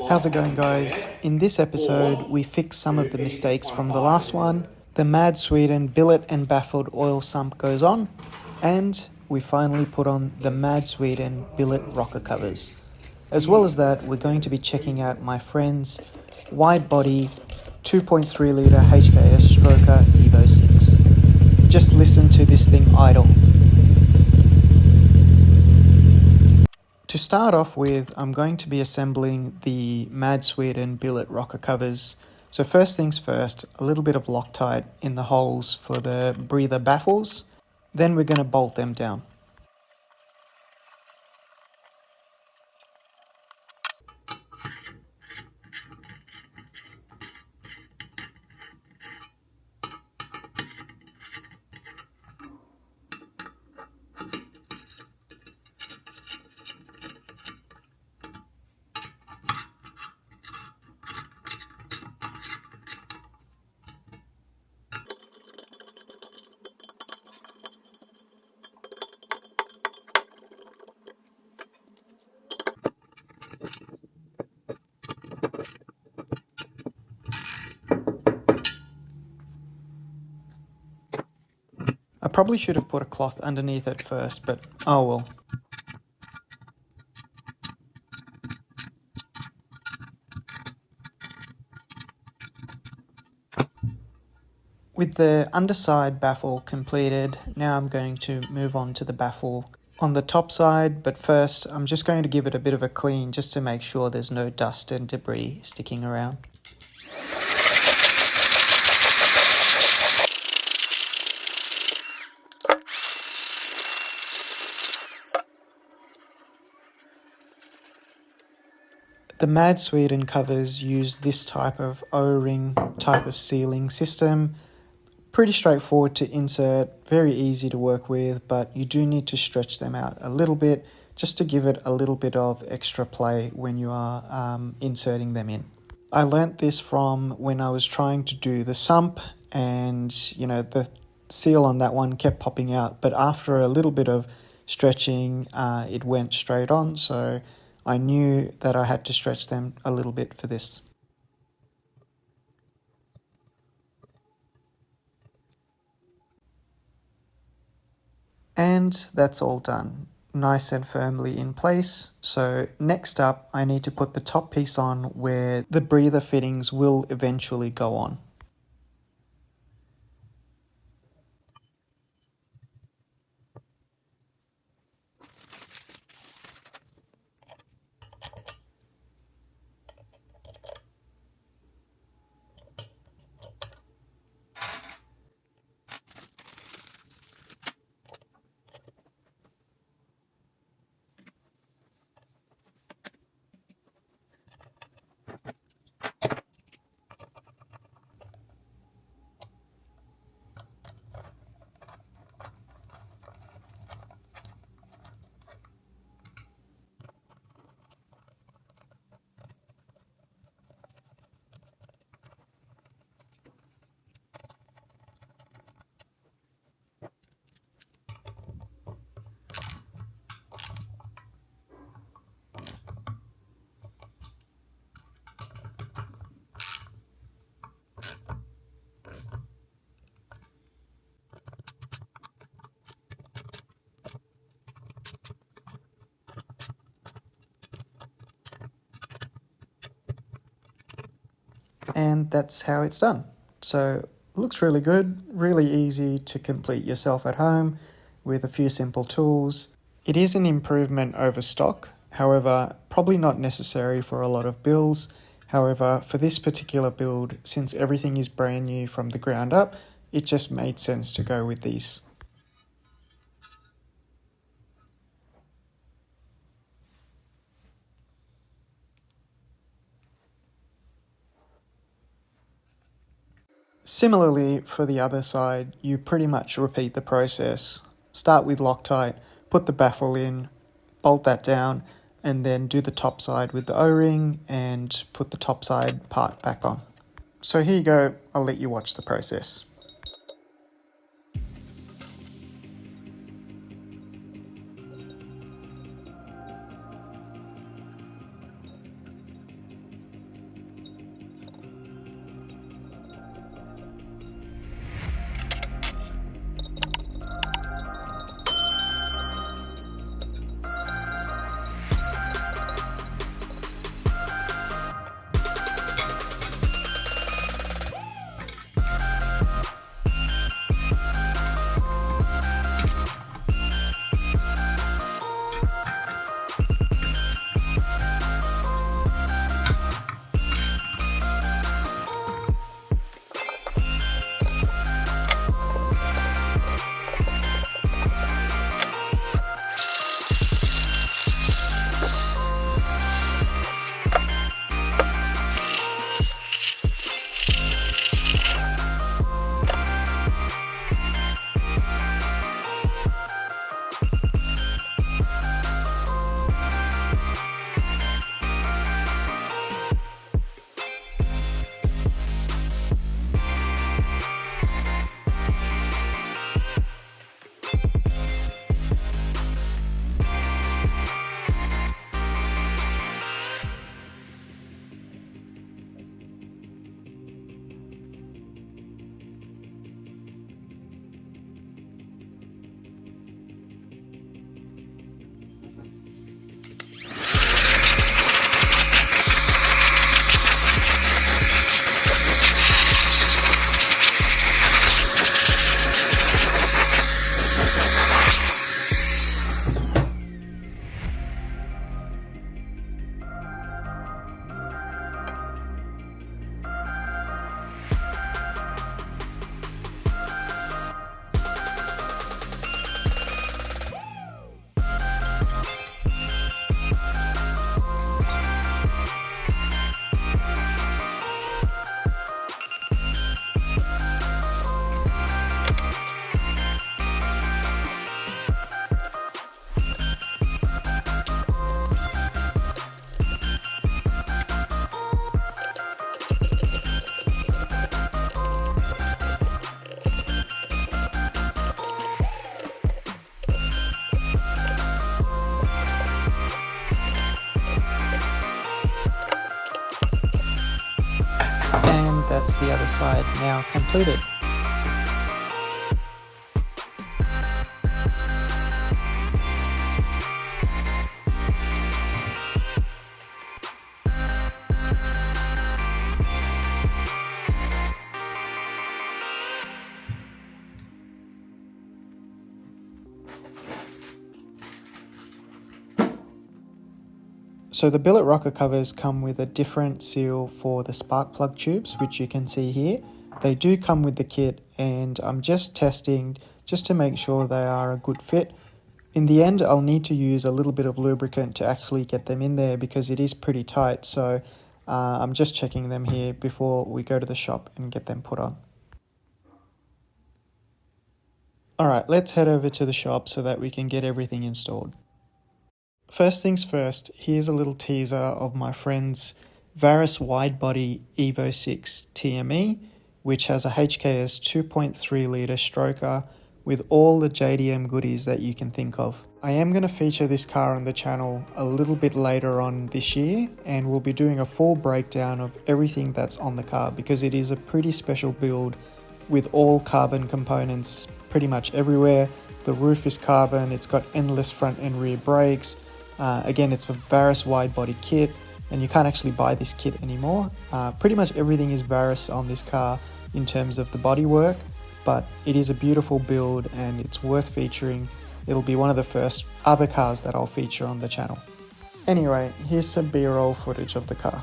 How's it going, guys? In this episode, we fix some of the mistakes from the last one. The Mad Sweden billet and baffled oil sump goes on, and we finally put on the Mad Sweden billet rocker covers. As well as that, we're going to be checking out my friend's wide body 2.3 litre HKS Stroker Evo6. Just listen to this thing idle. To start off with, I'm going to be assembling the Mad Sweden billet rocker covers. So first things first, a little bit of Loctite in the holes for the breather baffles. Then we're going to bolt them down. I probably should have put a cloth underneath it first, but oh well. With the underside baffle completed, now I'm going to move on to the baffle on the top side, but first I'm just going to give it a bit of a clean just to make sure there's no dust and debris sticking around. The Mad Sweden covers use this type of O-ring type of sealing system. Pretty straightforward to insert, very easy to work with, but you do need to stretch them out a little bit just to give it a little bit of extra play when you are inserting them in. I learnt this from when I was trying to do the sump, and the seal on that one kept popping out, but after a little bit of stretching it went straight on, so I knew that I had to stretch them a little bit for this. And that's all done, nice and firmly in place. So next up, I need to put the top piece on where the breather fittings will eventually go on. And that's how it's done. So looks really good, really easy to complete yourself at home with a few simple tools. It is an improvement over stock, however, probably not necessary for a lot of builds. However, for this particular build, since everything is brand new from the ground up, it just made sense to go with these. Similarly, for the other side, you pretty much repeat the process. Start with Loctite, put the baffle in, bolt that down, and then do the top side with the O-ring and put the top side part back on. So here you go, I'll let you watch the process. that's the other side now completed. So the billet rocker covers come with a different seal for the spark plug tubes, which you can see here. They do come with the kit, and I'm just testing just to make sure they are a good fit. In the end, I'll need to use a little bit of lubricant to actually get them in there because it is pretty tight. So I'm just checking them here before we go to the shop and get them put on. Alright, let's head over to the shop so that we can get everything installed. First things first, here's a little teaser of my friend's Varis widebody Evo6 TME, which has a HKS 2.3 litre stroker with all the JDM goodies that you can think of. I am going to feature this car on the channel a little bit later on this year, and we'll be doing a full breakdown of everything that's on the car because it is a pretty special build with all carbon components pretty much everywhere. The roof is carbon, it's got endless front and rear brakes. Again, it's a Varis wide body kit, and you can't actually buy this kit anymore. Pretty much everything is Varis on this car in terms of the bodywork, but it is a beautiful build and it's worth featuring. It'll be one of the first other cars that I'll feature on the channel. Anyway, here's some B-roll footage of the car.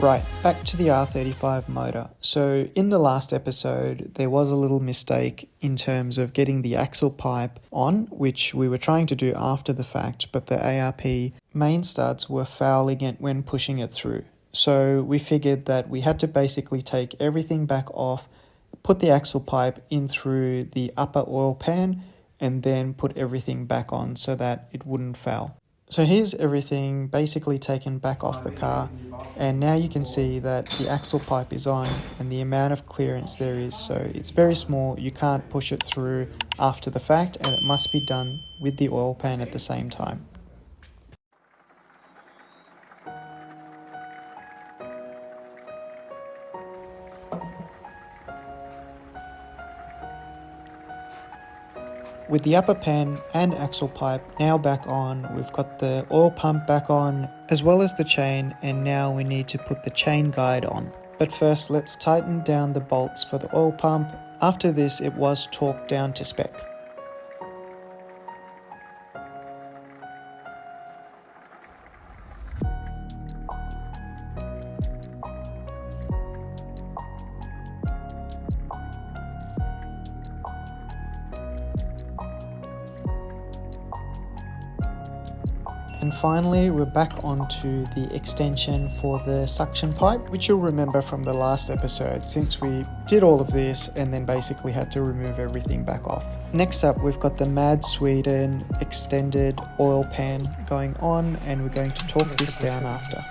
Right, back to the R35 motor. So in the last episode, there was a little mistake in terms of getting the axle pipe on, which we were trying to do after the fact, but the ARP main studs were fouling it when pushing it through. So we figured that we had to basically take everything back off, put the axle pipe in through the upper oil pan, and then put everything back on so that it wouldn't foul. So here's everything basically taken back off the car, and now you can see that the axle pipe is on and the amount of clearance there is. So it's very small, you can't push it through after the fact, and it must be done with the oil pan at the same time. With the upper pan and axle pipe now back on, we've got the oil pump back on, as well as the chain, and now we need to put the chain guide on. But first, let's tighten down the bolts for the oil pump. After this, it was torqued down to spec. And finally, we're back onto the extension for the suction pipe, which you'll remember from the last episode, since we did all of this and then basically had to remove everything back off. Next up, we've got the Mad Sweden extended oil pan going on, and we're going to torque this down after.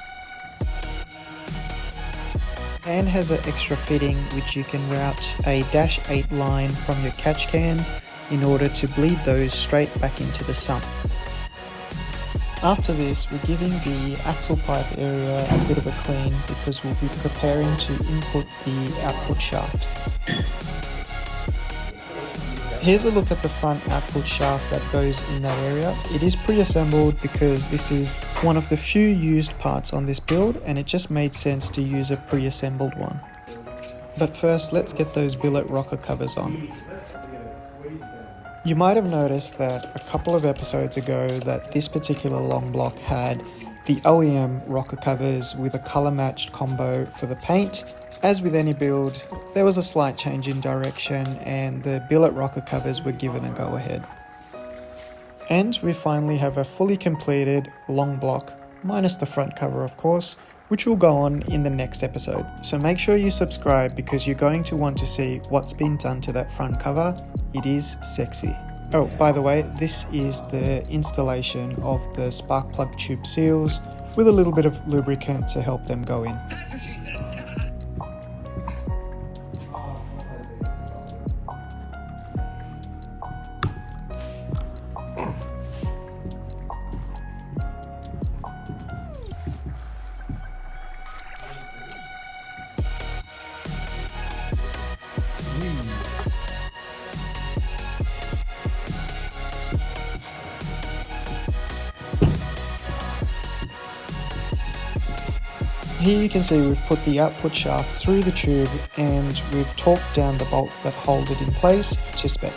Pan has an extra fitting which you can route a -8 line from your catch cans in order to bleed those straight back into the sump. After this, we're giving the axle pipe area a bit of a clean because we'll be preparing to input the output shaft. Here's a look at the front output shaft that goes in that area. It is pre-assembled because this is one of the few used parts on this build, and it just made sense to use a pre-assembled one. But first, let's get those billet rocker covers on. You might have noticed that a couple of episodes ago that this particular long block had the OEM rocker covers with a colour matched combo for the paint. As with any build, there was a slight change in direction and the billet rocker covers were given a go ahead. And we finally have a fully completed long block, minus the front cover of course, which will go on in the next episode. So make sure you subscribe because you're going to want to see what's been done to that front cover. It is sexy. Oh, by the way, this is the installation of the spark plug tube seals with a little bit of lubricant to help them go in. Here you can see we've put the output shaft through the tube and we've torqued down the bolts that hold it in place to spec.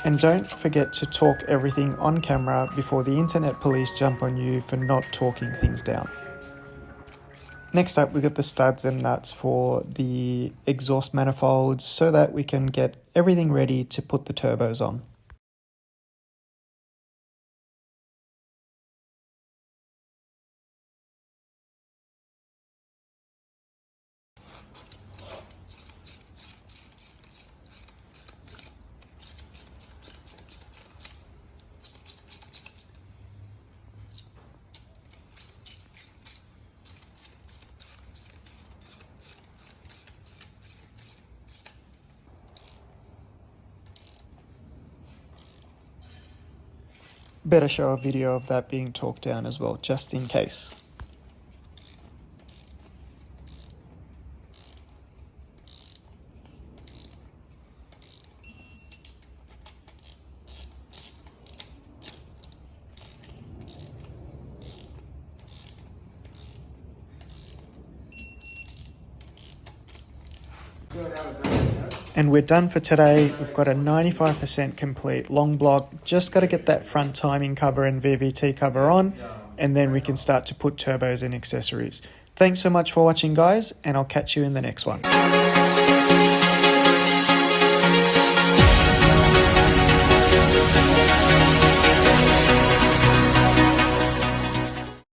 And don't forget to torque everything on camera before the internet police jump on you for not torquing things down. Next up, we got the studs and nuts for the exhaust manifolds so that we can get everything ready to put the turbos on. Better show a video of that being torqued down as well, just in case. And we're done for today. We've got a 95% complete long block. Just got to get that front timing cover and VVT cover on, and then we can start to put turbos and accessories. Thanks so much for watching, guys, and I'll catch you in the next one.